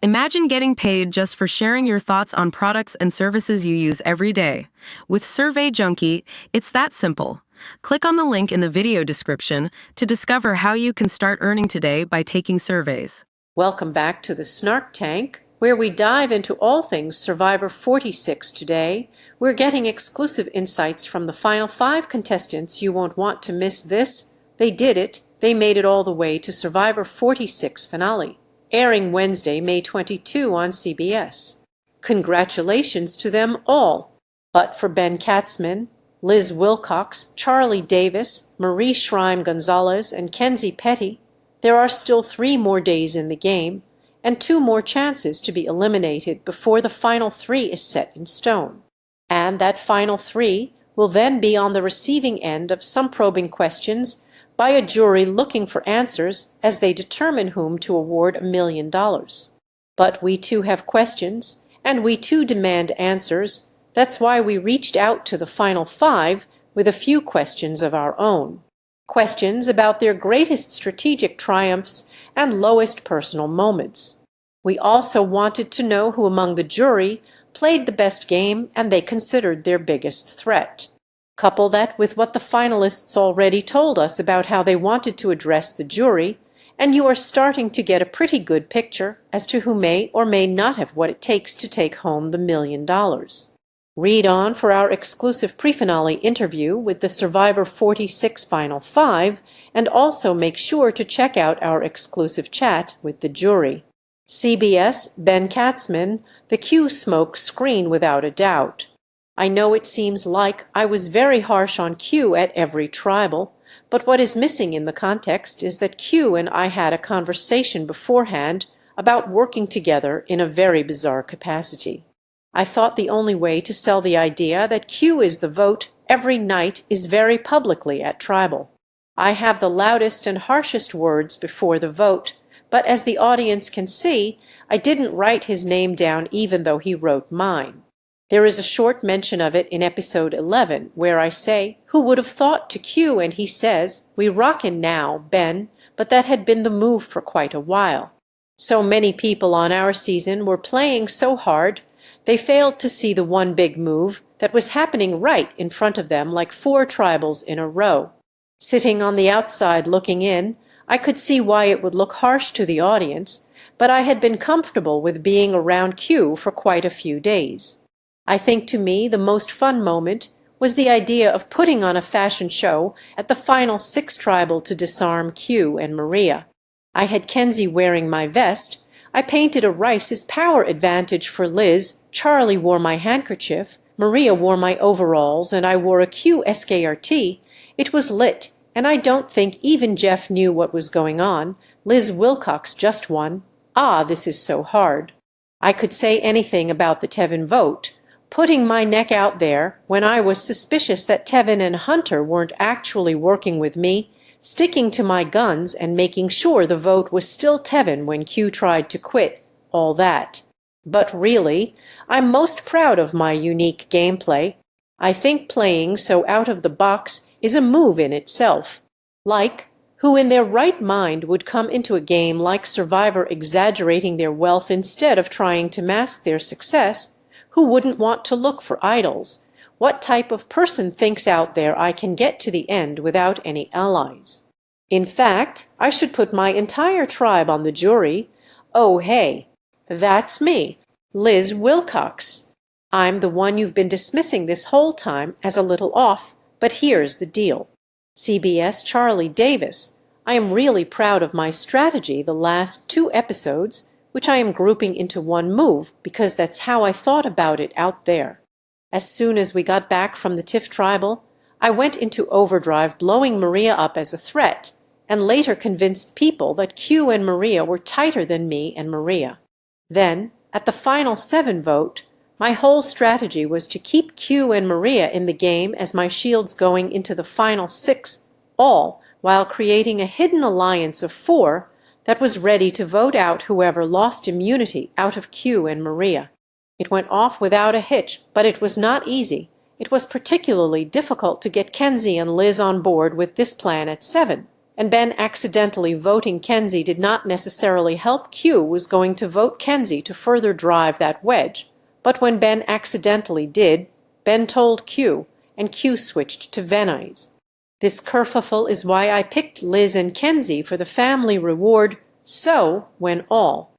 Imagine getting paid just for sharing your thoughts on products and services you use every day. With Survey Junkie, it's that simple. Click on the link in the video description to discover how you can start earning today by taking surveys. Welcome back to the Snark Tank, where we dive into all things Survivor 46 today. We're getting exclusive insights from the final 5 contestants. You won't want to miss this. They did it. They made it all the way to Survivor 46 finale, airing Wednesday, May 22 on CBS. Congratulations to them all. But for Ben Katzman, Liz Wilcox, Charlie Davis, Marie Schreim-Gonzalez, and Kenzie Petty, there are still 3 more days in the game and 2 more chances to be eliminated before the final 3 is set in stone. And that final 3 will then be on the receiving end of some probing questions by a jury looking for answers as they determine whom to award $1 million. But we too have questions, and we too demand answers. That's why we reached out to the final 5 with a few questions of our own. Questions about their greatest strategic triumphs and lowest personal moments. We also wanted to know who among the jury played the best game and they considered their biggest threat. Couple that with what the finalists already told us about how they wanted to address the jury, and you are starting to get a pretty good picture as to who may or may not have what it takes to take home the $1 million. Read on for our exclusive pre-finale interview with the Survivor 46 Final 5, and also make sure to check out our exclusive chat with the jury. CBS, Ben Katzman, the Q smoke screen without a doubt. I know it seems like I was very harsh on Q at every tribal, but what is missing in the context is that Q and I had a conversation beforehand about working together in a very bizarre capacity. I thought the only way to sell the idea that Q is the vote every night is very publicly at tribal. I have the loudest and harshest words before the vote, but as the audience can see, I didn't write his name down even though he wrote mine. There is a short mention of it in episode 11 where I say, "Who would have thought?" to Q, and he says, "We rockin' now, Ben," but that had been the move for quite a while. So many people on our season were playing so hard, they failed to see the one big move that was happening right in front of them like 4 tribals in a row. Sitting on the outside looking in, I could see why it would look harsh to the audience, but I had been comfortable with being around Q for quite a few days. I think to me the most fun moment was the idea of putting on a fashion show at the final 6 tribal to disarm Q and Maria. I had Kenzie wearing my vest. I painted a Rice's power advantage for Liz, Charlie wore my handkerchief, Maria wore my overalls, and I wore a Q SKRT. It was lit, and I don't think even Jeff knew what was going on. Liz Wilcox just won. Ah, this is so hard. I could say anything about the Tevin vote, putting my neck out there when I was suspicious that Tevin and Hunter weren't actually working with me, sticking to my guns and making sure the vote was still Tevin when Q tried to quit, all that. But really, I'm most proud of my unique gameplay. I think playing so out of the box is a move in itself. Like, who in their right mind would come into a game like Survivor exaggerating their wealth instead of trying to mask their success? Who wouldn't want to look for idols? What type of person thinks out there I can get to the end without any allies? In fact, I should put my entire tribe on the jury. Oh, hey, that's me, Liz Wilcox. I'm the one you've been dismissing this whole time as a little off, but here's the deal. CBS Charlie Davis, I am really proud of my strategy the last 2 episodes, which I am grouping into one move because that's how I thought about it out there. As soon as we got back from the TIFF tribal, I went into overdrive blowing Maria up as a threat, and later convinced people that Q and Maria were tighter than me and Maria. Then, at the final 7 vote, my whole strategy was to keep Q and Maria in the game as my shields going into the final 6, all while creating a hidden alliance of 4 that was ready to vote out whoever lost immunity out of Q and Maria. It went off without a hitch, but it was not easy. It was particularly difficult to get Kenzie and Liz on board with this plan at 7. and Ben accidentally voting Kenzie did not necessarily help Q was going to vote Kenzie to further drive that wedge. But when Ben accidentally did, Ben told Q, and Q switched to Venice. This kerfuffle is why I picked Liz and Kenzie for the family reward, so when all